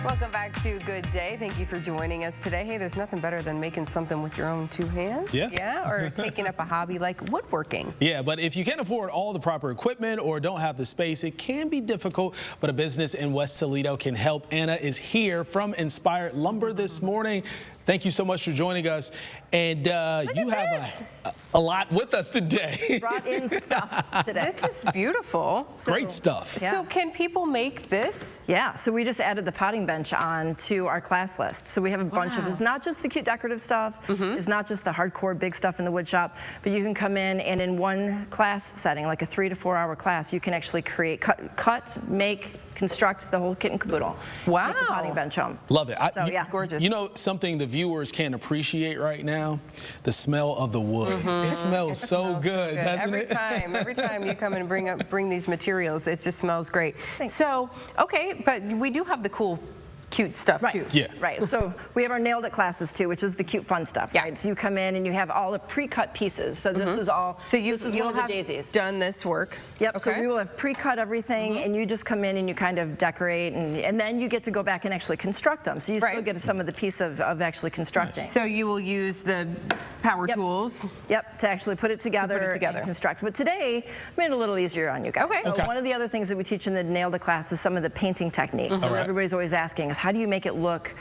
Welcome back to Good Day. Thank you for joining us today. Hey, there's nothing better than making something with your own two hands. Yeah. Or taking up a hobby like woodworking. Yeah, but if you can't afford all the proper equipment or don't have the space, it can be difficult, but a business in West Toledo can help. Anna is here from Inspired Lumber this morning. Thank you so much for joining us. And you have a lot with us today. Brought in stuff today. This is beautiful. Great stuff. Yeah. So can people make this? Yeah, so we just added the potting bench on to our class list. So we have a bunch of, it's not just the cute decorative stuff, it's not just the hardcore big stuff in the wood shop, but you can come in and in one class setting, like a 3 to 4 hour class, you can actually create, cut, make, construct the whole kit and caboodle. Wow. Take the potting bench home. Love it. So, yeah. It's gorgeous. You know something the viewers can't appreciate right now? The smell of the wood. It smells so good, doesn't it? Every time you come and bring these materials, it just smells great. Thanks. So, okay, but we do have the cool, cute stuff too. Yeah. Right, so we have our Nailed It classes too, which is the cute fun stuff, right? So you come in and you have all the pre-cut pieces. So this is all, So this is you'll one of have the daisies. done this work. Yep, Okay. so we will have pre-cut everything and you just come in and you kind of decorate and then you get to go back and actually construct them. So you still get some of the piece of actually constructing. So you will use the power tools. Yep, to actually put it together, and construct. But today, I made it a little easier on you guys. Okay. So one of the other things that we teach in the Nailed It class is some of the painting techniques. So everybody's always asking us, how do you make it look,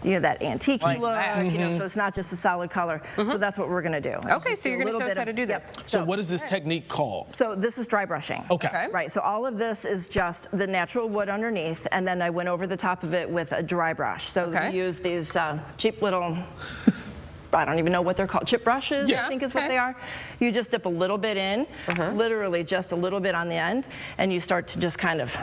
you know, that antique look, you know, so it's not just a solid color. So that's what we're going to do. Okay, so you're going to show us how to do this. So what is this technique called? So this is dry brushing. Okay. Right, so all of this is just the natural wood underneath, and then I went over the top of it with a dry brush. So we use these cheap little, I don't even know what they're called, chip brushes, I think is what they are. You just dip a little bit in, literally just a little bit on the end, and you start to just kind of.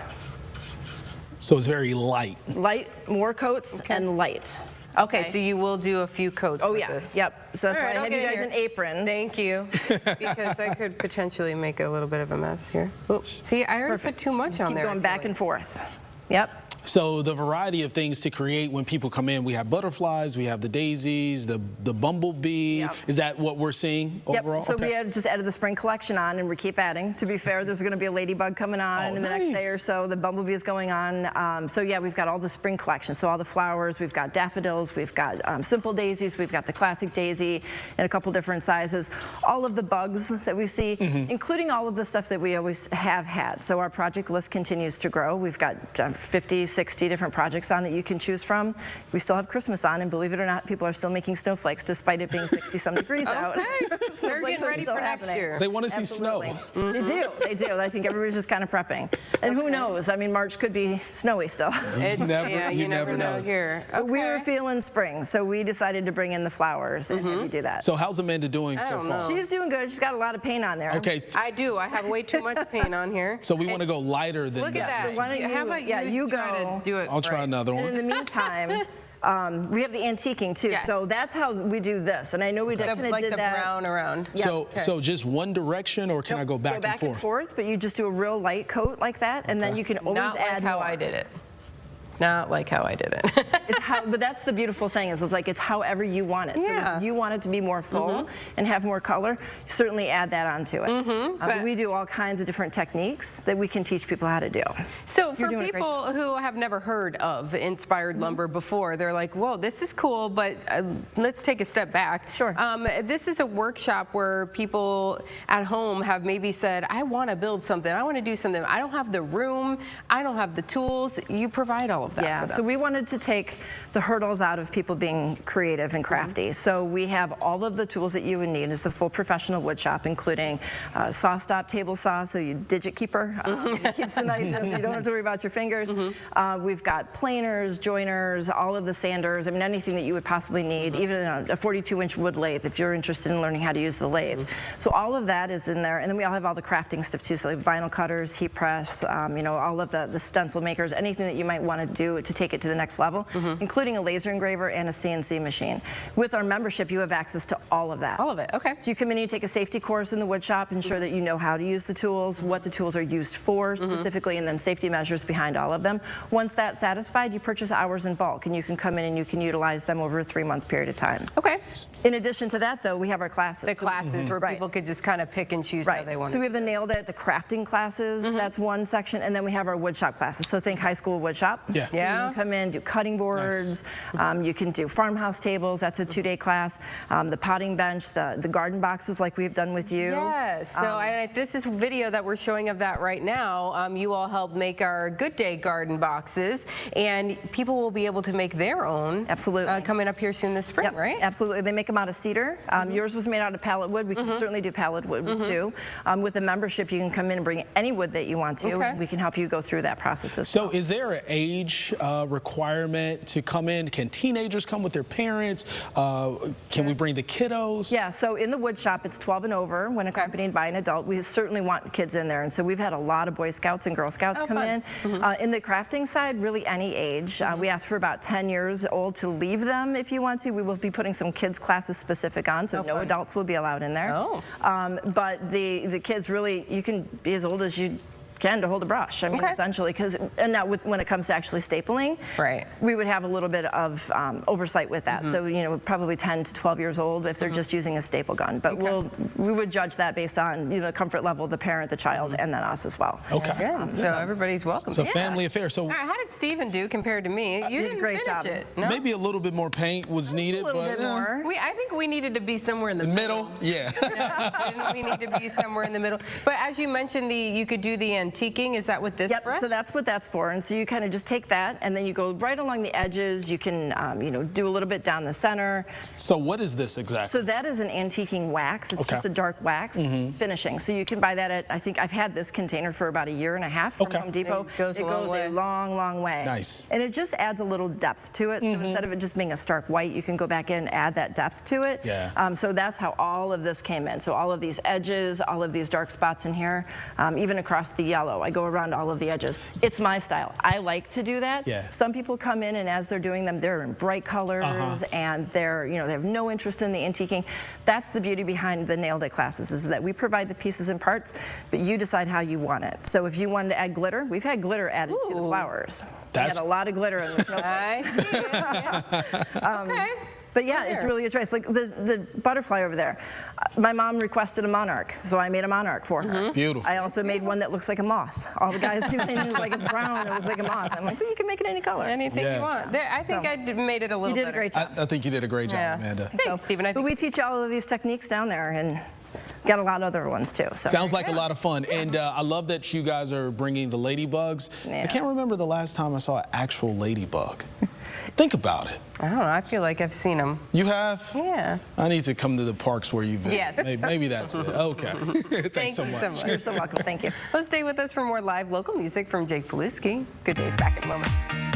So it's very light. Light, more coats, and light. Okay, so you will do a few coats with this. Yep. So that's why I have you guys in aprons. Thank you, because I could potentially make a little bit of a mess here. Oops. See, I already put too much on there. Keep going back and forth. Yep. So the variety of things to create when people come in, we have butterflies, we have the daisies, the bumblebee. Yep. Is that what we're seeing overall? So we have just added the spring collection on, and we keep adding. To be fair, there's going to be a ladybug coming on in the next day or so. The bumblebee is going on. So yeah, we've got all the spring collection. So all the flowers, we've got daffodils, we've got simple daisies, we've got the classic daisy in a couple different sizes. All of the bugs that we see, including all of the stuff that we always have had. So our project list continues to grow. We've got 50, 60 different projects on that you can choose from. We still have Christmas on, and believe it or not, people are still making snowflakes despite it being 60-some degrees out. They're getting ready for next year. They want to see snow. They do. They do. I think everybody's just kind of prepping. And who knows? I mean, March could be snowy still. You never know here. But we were feeling spring, so we decided to bring in the flowers and have you do that. So how's Amanda doing so far? She's doing good. She's got a lot of paint on there. Okay. I do. I have way too much paint on here. So we want to go lighter than Look at that. So why don't How about you try go. to do it? I'll try another one. And in the meantime, we have the antiquing too. Yes. So that's how we do this. And I know we kind of did like the that. brown around. So just one direction, or can I go back, and forth? But you just do a real light coat like that, and then you can always Not add like how more. I did it. Not like how I did it. But that's the beautiful thing is it's however you want it. So if you want it to be more full and have more color, certainly add that onto it. We do all kinds of different techniques that we can teach people how to do. So for people who have never heard of Inspired Lumber before, they're like, whoa, this is cool, but let's take a step back. Sure. This is a workshop where people at home have maybe said, I want to build something, I want to do something. I don't have the room, I don't have the tools. You provide all of that for them. So we wanted to take the hurdles out of people being creative and crafty. So we have all of the tools that you would need. It's a full professional wood shop, including saw stop table saw, so you digit keeper. It keeps the knives so you don't have to worry about your fingers. We've got planers, joiners, all of the sanders, I mean anything that you would possibly need, even a 42-inch wood lathe if you're interested in learning how to use the lathe. So all of that is in there, and then we all have all the crafting stuff too, so like vinyl cutters, heat press, you know, all of the stencil makers, anything that you might want to do to take it to the next level, including a laser engraver and a CNC machine. With our membership, you have access to all of that. All of it, okay. So you come in and you take a safety course in the wood shop, ensure that you know how to use the tools, what the tools are used for specifically, and then safety measures behind all of them. Once that's satisfied, you purchase hours in bulk, and you can come in and you can utilize them over a 3-month period of time. Okay. In addition to that, though, we have our classes. The classes where people could just kind of pick and choose how they want So we have the Nailed It, the crafting classes, that's one section, and then we have our wood shop classes. So think high school wood shop. Yeah. So you can come in, do cutting boards. You can do farmhouse tables. That's a 2-day class. The potting bench, the garden boxes like we've done with you. Yes. So this is video that we're showing of that right now. You all helped make our Good Day garden boxes, and people will be able to make their own. Absolutely. Coming up here soon this spring, Yep, right? absolutely. They make them out of cedar. Yours was made out of pallet wood. We can certainly do pallet wood too. With a membership, you can come in and bring any wood that you want to. Okay. We can help you go through that process as So well. is there an age requirement to come in? Can teenagers come with their parents? Can we bring the kiddos? Yeah, so in the wood shop, it's 12 and over when accompanied by an adult. We certainly want kids in there, and so we've had a lot of Boy Scouts and Girl Scouts come in. In the crafting side, really any age. We ask for about 10 years old to leave them if you want to. We will be putting some kids classes specific on, so no adults will be allowed in there. But the kids really, you can be as old as you can to hold a brush. I mean, essentially, because now when it comes to actually stapling, we would have a little bit of oversight with that. So probably 10 to 12 years old if they're just using a staple gun. But we would judge that based on the comfort level of the parent, the child, and then us as well. Okay. So everybody's welcome. So family affair. So how did Stephen do compared to me? You did a great job. No? Maybe a little bit more paint was needed, a little bit more. I think we needed to be somewhere in the middle. Yeah. Didn't we need to be somewhere in the middle? But as you mentioned, you could do the antiquing. Is that what this brush? So that's what that's for. And so you kind of just take that and then you go right along the edges. You can, do a little bit down the center. So what is this exactly? So that is an antiquing wax. It's just a dark wax finishing. So you can buy that at, I think I've had this container for about 1.5 years from Home Depot. It goes a long, long way. Nice. And it just adds a little depth to it. So instead of it just being a stark white, you can go back in and add that depth to it. Yeah. So that's how all of this came in. So all of these edges, all of these dark spots in here, even across the yellow. I go around all of the edges. It's my style. I like to do that. Yeah. Some people come in and as they're doing them, they're in bright colors and they're, they have no interest in the antiquing. That's the beauty behind the Nailed It classes, is that we provide the pieces and parts, but you decide how you want it. So if you wanted to add glitter, we've had glitter added to the flowers. We had a lot of glitter in the snowflakes. I see. But yeah, it's really a choice. Like the butterfly over there, my mom requested a monarch, so I made a monarch for her. Beautiful. I also made one that looks like a moth. All the guys keep saying it's like it's brown, it looks like a moth. I'm like, well, you can make it any color. Anything you want. I think I made it a little better. You did a great job. I think you did a great job, Amanda. Thanks, Stephen. But we teach all of these techniques down there, and got a lot of other ones too. So. Sounds like a lot of fun. And I love that you guys are bringing the ladybugs. I can't remember the last time I saw an actual ladybug. Think about it. I don't know. I feel like I've seen them. You have? Yeah. I need to come to the parks where you visit. Yes. Maybe that's it. Okay. Thanks so much. You're so welcome. Thank you. Let's stay with us for more live local music from Jake Paluski. Good Day's back in a moment.